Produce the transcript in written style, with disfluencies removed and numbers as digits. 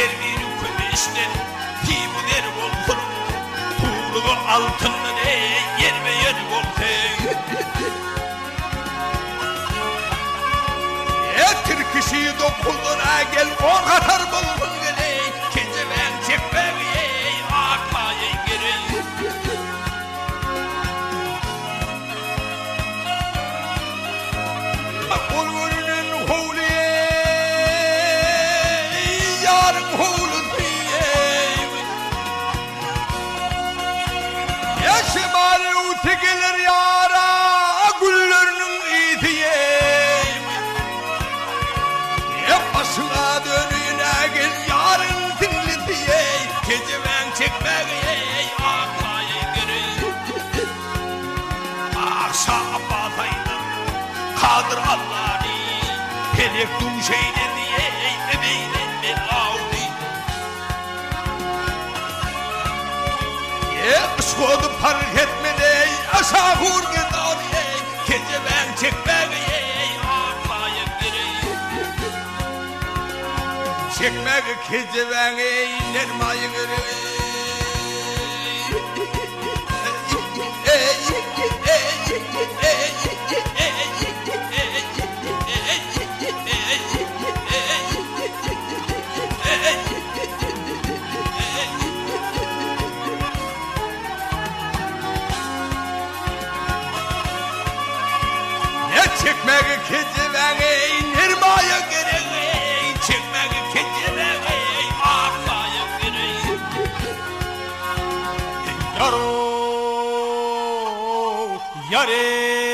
Tervini kömeşten Timu der voltur Tuğruğu altından Yerme yer voltur Türküşü dokulduğuna gel on katar buldun gele Kece ben çekmem akmayı geri Bulgurunun hulu yarın hulu Yaşımalı utegeler yara güllerinin itiye Başına dönüne gel yarın dinli diye Gece ben çekmeyi aklayı geri Akşam batayla Kadir Allah'ı Pelek duşeyler diye Ebeylenler ağlı Skodu fark etmedi aşağı vur gidiyor Gece ben çekmeyi aklayı geri Çekmek keceven eyler mayıgırı Çekmek keceven eyler mayıgırı Çekmek keceven Yaro, yare